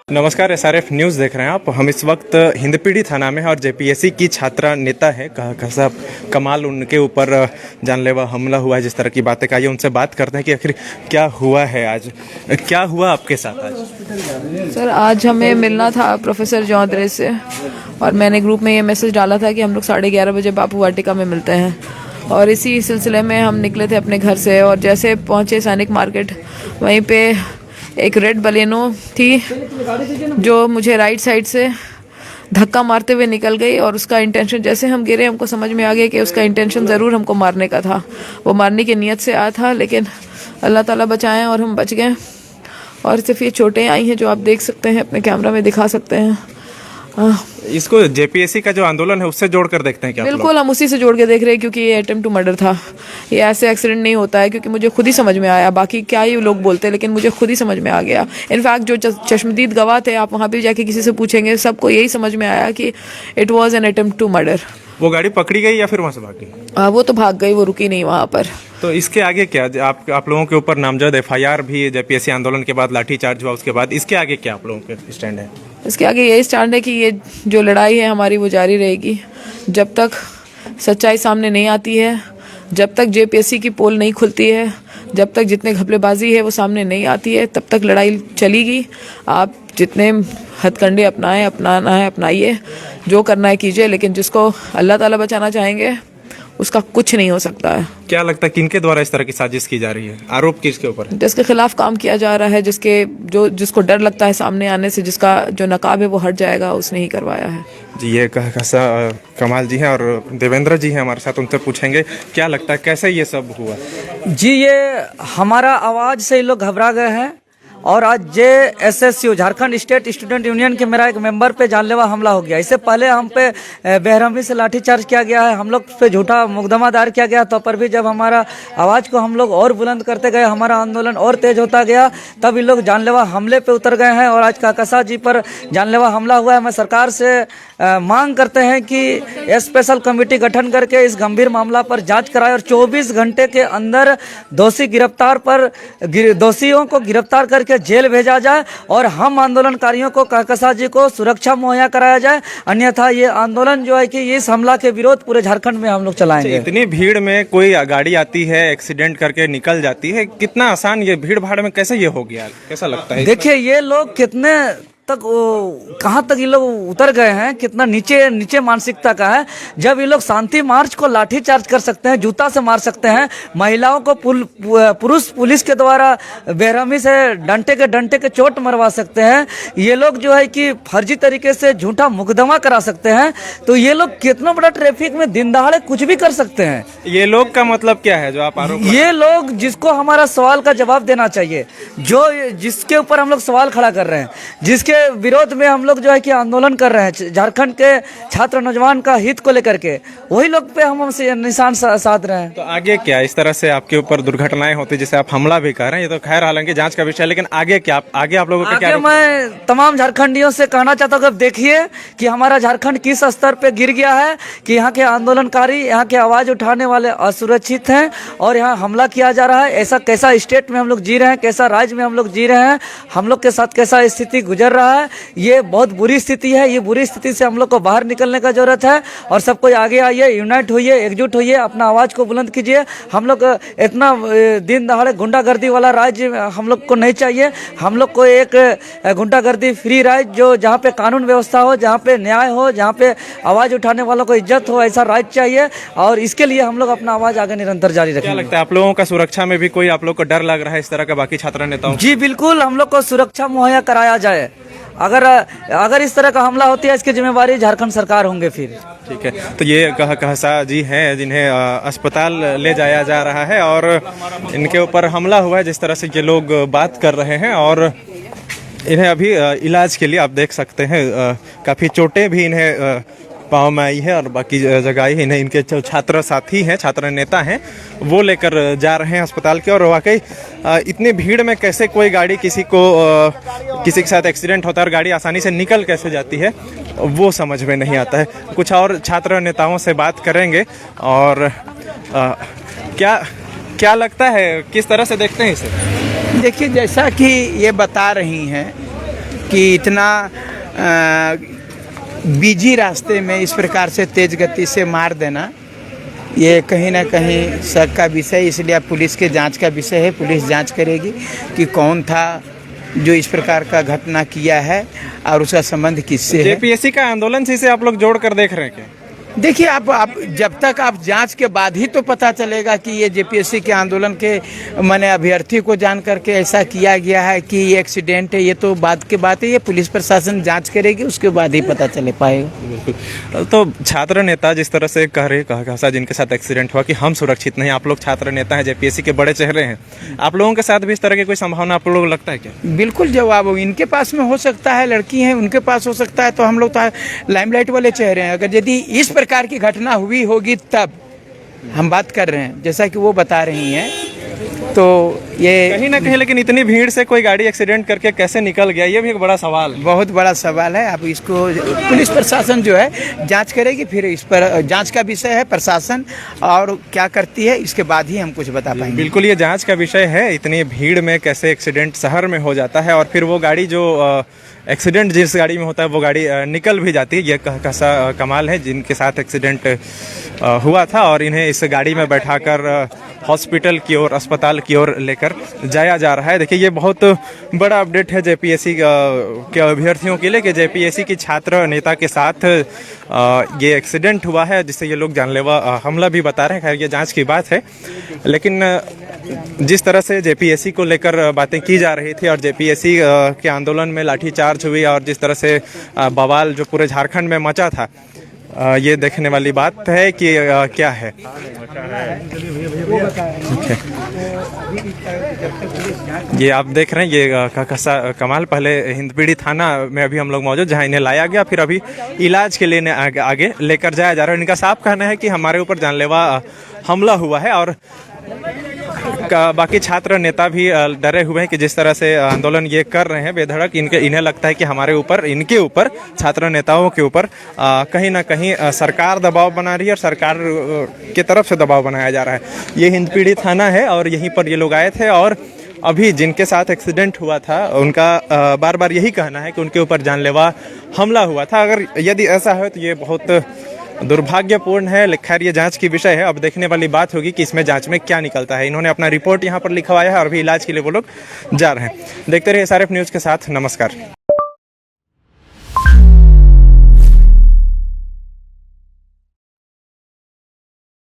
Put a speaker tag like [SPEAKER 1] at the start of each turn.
[SPEAKER 1] नमस्कार, SRF news देख रहे हैं आप। हम इस वक्त हिंदपीढ़ी थाना में हैं और JPSC की छात्रा नेता है कहसा कमाल, उनके ऊपर जानलेवा हमला हुआ है, जिस तरह की बातें कही, उनसे बात करते हैं कि आखिर क्या हुआ है आज, क्या हुआ आपके साथ आज।
[SPEAKER 2] सर, आज हमें मिलना था प्रोफेसर चौधरी से और मैंने ग्रुप में ये मैसेज डाला था कि हम लोग 11:30 बजे बापू वाटिका में मिलते हैं और इसी सिलसिले में हम निकले थे अपने घर से और जैसे पहुँचे सैनिक मार्केट, वहीं पे एक रेड बलेनो थी जो मुझे राइट साइड से धक्का मारते हुए निकल गई और उसका इंटेंशन, जैसे हम गिरे हमको समझ में आ गया कि उसका इंटेंशन ज़रूर हमको मारने का था। वो मारने की नीयत से आया था, लेकिन अल्लाह ताला बचाएं और हम बच गए। और सिर्फ ये चोटें आई हैं जो आप देख सकते हैं, अपने कैमरा में दिखा सकते हैं।
[SPEAKER 1] इसको JPSC का जो आंदोलन है उससे जोड़कर देखते हैं क्या?
[SPEAKER 2] बिल्कुल, हम उसी से जोड़ के देख रहे हैं क्योंकि ये अटेम्प्ट टू मर्डर था। ये ऐसे एक्सीडेंट नहीं होता है, क्योंकि मुझे खुद ही समझ में आया, बाकी क्या ही लोग बोलते हैं, लेकिन मुझे खुद ही समझ में आ गया। इनफैक्ट जो चश्मदीद गवाह थे, आप वहाँ पे जाके किसी से पूछेंगे, सबको यही समझ में आया कि it was an attempt to murder.
[SPEAKER 1] वो गाड़ी पकड़ी गई या फिर वहाँ से भाग गई?
[SPEAKER 2] वो तो भाग गई, वो रुकी नहीं वहाँ पर।
[SPEAKER 1] तो इसके आगे क्या, आप लोगों के ऊपर नामजद FIR भी JPSC आंदोलन के बाद लाठीचार्ज हुआ, उसके बाद इसके आगे क्या आप लोगों के स्टैंड है?
[SPEAKER 2] इसके आगे यही स्टैंड है कि ये जो लड़ाई है हमारी वो जारी रहेगी जब तक सच्चाई सामने नहीं आती है, जब तक JPSC की पोल नहीं खुलती है, जब तक जितने घपलेबाजी है वो सामने नहीं आती है, तब तक लड़ाई चलेगी। आप जितने हथकंडे अपनाना है अपनाइए, जो करना है कीजिए, लेकिन जिसको अल्लाह ताला बचाना चाहेंगे उसका कुछ नहीं हो सकता है।
[SPEAKER 1] क्या लगता है किनके द्वारा इस तरह की साजिश की जा रही है? आरोप किसके ऊपर है?
[SPEAKER 2] जिसके खिलाफ काम किया जा रहा है, जिसको डर लगता है सामने आने से, जिसका जो नकाब है वो हट जाएगा, उसने ही करवाया है।
[SPEAKER 1] जी, ये कहसा कमाल जी हैं और देवेंद्र जी हैं हमारे साथ, उनसे पूछेंगे क्या लगता है कैसे ये सब हुआ।
[SPEAKER 3] जी, ये हमारा आवाज़ से ये लोग घबरा गए हैं और आज JSSU Jharkhand state student union के मेरा एक मेंबर पे जानलेवा हमला हो गया। इससे पहले हम पे बेरहमी से लाठीचार्ज किया गया है, हम लोग पे झूठा मुकदमा दायर किया गया। तो पर भी जब हमारा आवाज़ को हम लोग और बुलंद करते गए, हमारा आंदोलन और तेज होता गया, तब ये लोग जानलेवा हमले पे उतर गए हैं और आज काकासा जी पर जानलेवा हमला हुआ है। मैं सरकार से मांग करते हैं कि स्पेशल कमेटी गठन करके इस गंभीर मामला पर जांच कराए और 24 घंटे के अंदर दोषियों को गिरफ्तार करके जेल भेजा जाए और हम आंदोलनकारियों को काकासा जी को सुरक्षा मुहैया कराया जाए। अन्यथा ये आंदोलन जो है कि इस हमला के विरोध पूरे झारखंड में हम लोग चलाएंगे।
[SPEAKER 1] इतनी भीड़ में कोई गाड़ी आती है, एक्सीडेंट करके निकल जाती है, कितना आसान, ये भीड़ भाड़ में कैसे ये हो गया, कैसा लगता है?
[SPEAKER 3] देखिए, ये लोग कितने तक कहाँ तक ये लोग उतर गए हैं, कितना नीचे मानसिकता का है। जब ये लोग शांति मार्च को लाठी चार्ज कर सकते हैं, जूता से मार सकते हैं, महिलाओं को पुलिस के द्वारा बेरहमी से डंटे के चोट मरवा सकते हैं, ये लोग जो है कि फर्जी तरीके से झूठा मुकदमा करा सकते हैं, तो ये लोग कितना बड़ा ट्रैफिक में दिन दहाड़े कुछ भी कर सकते हैं।
[SPEAKER 1] ये लोग का मतलब क्या है जो आप आरोप?
[SPEAKER 3] ये लोग जिसको हमारा सवाल का जवाब देना चाहिए, जिसके ऊपर हम लोग सवाल खड़ा कर रहे हैं, जिसके विरोध में हम लोग जो है कि आंदोलन कर रहे हैं, झारखंड के छात्र नौजवान का हित को लेकर के, वही लोग पे हम निशान साध रहे हैं।
[SPEAKER 1] तो आगे क्या, इस तरह से आपके ऊपर दुर्घटनाएं होती जिसे आप हमला भी कर रहे हैं, ये तो खैर हालांकि जांच का विषय है, लेकिन आगे क्या, आगे आप लोगों पे क्या?
[SPEAKER 3] मैं तमाम झारखंडियों से कहना चाहता हूँ, देखिए कि हमारा झारखंड किस स्तर पे गिर गया है कि यहाँ के आंदोलनकारी, यहाँ के आवाज उठाने वाले असुरक्षित हैं और यहाँ हमला किया जा रहा है। ऐसा कैसा स्टेट में हम लोग जी रहे हैं, कैसा राज्य में हम लोग जी रहे हैं, हम लोग के साथ कैसा स्थिति गुजर रहा है, ये बहुत बुरी स्थिति है। ये बुरी स्थिति से हम लोग को बाहर निकलने का जरूरत है और सब कोई आगे आइए, यूनाइट होइए, एकजुट होइए, अपना आवाज को बुलंद कीजिए। हम लोग इतना दिन दहाड़े गुंडागर्दी वाला राज्य हम लोग को नहीं चाहिए। हम लोग को एक गुंडागर्दी फ्री राज्य, जो जहाँ पे कानून व्यवस्था हो, जहाँ पे न्याय हो, जहाँ पे आवाज उठाने वालों को इज्जत हो, ऐसा राज्य चाहिए और इसके लिए हम लोग अपना आवाज आगे निरंतर जारी रखेंगे।
[SPEAKER 1] क्या लगता है आप लोगों का सुरक्षा में भी कोई आप लोग को डर लग रहा है इस तरह का बाकी छात्र नेताओं?
[SPEAKER 3] जी बिल्कुल, हम लोग को सुरक्षा मुहैया कराया जाए। अगर इस तरह का हमला होती है, इसकी जिम्मेवारी झारखंड सरकार होंगे फिर।
[SPEAKER 1] ठीक है, तो ये कहसा जी हैं जिन्हें अस्पताल ले जाया जा रहा है और इनके ऊपर हमला हुआ है, जिस तरह से ये लोग बात कर रहे हैं और इन्हें अभी इलाज के लिए आप देख सकते हैं काफ़ी चोटें भी इन्हें पाँव में आई है और बाकी जगह ही इन्हें इनके छात्र साथी हैं, छात्र नेता हैं, वो लेकर जा रहे हैं अस्पताल के। और वाकई इतनी भीड़ में कैसे कोई गाड़ी किसी के साथ एक्सीडेंट होता है और गाड़ी आसानी से निकल कैसे जाती है, वो समझ में नहीं आता है। कुछ और छात्र नेताओं से बात करेंगे और क्या क्या लगता है, किस तरह से देखते हैं इसे?
[SPEAKER 4] देखिए, जैसा कि ये बता रही हैं कि इतना बिजी रास्ते में इस प्रकार से तेज गति से मार देना, ये कहीं ना कहीं शक का विषय, इसलिए अब पुलिस के जांच का विषय है। पुलिस जांच करेगी कि कौन था जो इस प्रकार का घटना किया है और उसका संबंध किससे है।
[SPEAKER 1] जेपीएससी का आंदोलन से इसे आप लोग जोड़ कर देख रहे हैं क्या?
[SPEAKER 4] देखिए, आप जब तक आप जांच के बाद ही तो पता चलेगा कि ये जेपीएससी के आंदोलन के माने अभ्यर्थी को जान करके ऐसा किया गया है कि ये एक्सीडेंट है। ये तो बाद की बात है, ये पुलिस प्रशासन जांच करेगी, उसके बाद ही पता चले पाएगा।
[SPEAKER 1] बिल्कुल। तो छात्र नेता जिस तरह से कह रहे कहसा जिनके साथ एक्सीडेंट हुआ कि हम सुरक्षित नहीं, आप लोग छात्र नेता हैं, जेपीएससी के बड़े चेहरे हैं, आप लोगों के साथ भी इस तरह की कोई संभावना आप लोगों को लगता है क्या?
[SPEAKER 4] बिल्कुल, जवाब इनके पास में हो सकता है, लड़की है उनके पास हो सकता है, तो हम लोग तो लाइमलाइट वाले चेहरे हैं। अगर यदि इस प्रकार की घटना हुई होगी तब हम बात कर रहे हैं, जैसा कि वो बता रही हैं, तो ये
[SPEAKER 1] कहीं ना कहीं लेकिन इतनी भीड़ से कोई गाड़ी एक्सीडेंट करके कैसे निकल गया, ये भी एक बड़ा सवाल है।
[SPEAKER 4] बहुत बड़ा सवाल है। अब इसको पुलिस प्रशासन जो है जांच करेगी, फिर इस पर जांच का विषय है प्रशासन और क्या करती है, इसके बाद ही हम कुछ बता पाएंगे।
[SPEAKER 1] बिल्कुल, ये जांच का विषय है। इतनी भीड़ में कैसे एक्सीडेंट शहर में हो जाता है और फिर वो गाड़ी जो एक्सीडेंट जिस गाड़ी में होता है वो गाड़ी निकल भी जाती है। ये कैसा कमाल है जिनके साथ एक्सीडेंट हुआ था और इन्हें इस गाड़ी में बैठाकर हॉस्पिटल की ओर, अस्पताल की ओर लेकर जाया जा रहा है। देखिए, ये बहुत बड़ा अपडेट है जेपीएससी के अभ्यर्थियों के लिए कि जेपीएससी की छात्र नेता के साथ ये एक्सीडेंट हुआ है, जिससे ये लोग जानलेवा हमला भी बता रहे हैं। खैर, ये जांच की बात है, लेकिन जिस तरह से जेपीएससी को लेकर बातें की जा रही थी और जेपीएससी के आंदोलन में लाठीचार्ज हुई और जिस तरह से बवाल जो पूरे झारखंड में मचा था, ये देखने वाली बात है कि क्या है। ये आप देख रहे हैं, ये कैसा कमाल। पहले हिंदपीढ़ी थाना में अभी हम लोग मौजूद, जहां इन्हें लाया गया, फिर अभी इलाज के लिए आगे लेकर जाया जा रहा है। इनका साफ कहना है कि हमारे ऊपर जानलेवा हमला हुआ है और बाकी छात्र नेता भी डरे हुए हैं कि जिस तरह से आंदोलन ये कर रहे हैं बेधड़क, इन्हें लगता है कि इनके ऊपर छात्र नेताओं के ऊपर कहीं ना कहीं सरकार दबाव बना रही है और सरकार की तरफ से दबाव बनाया जा रहा है। ये हिंदपीढ़ी थाना है और यहीं पर ये लोग आए थे और अभी जिनके साथ एक्सीडेंट हुआ था उनका बार बार यही कहना है कि उनके ऊपर जानलेवा हमला हुआ था। अगर यदि ऐसा है तो ये बहुत दुर्भाग्यपूर्ण है। खैर, ये जांच की विषय है। अब देखने वाली बात होगी कि इसमें जांच में क्या निकलता है। इन्होंने अपना रिपोर्ट यहाँ पर लिखवाया है और अभी इलाज के लिए वो लोग जा रहे हैं। देखते रहिए SRF न्यूज़ के साथ। नमस्कार।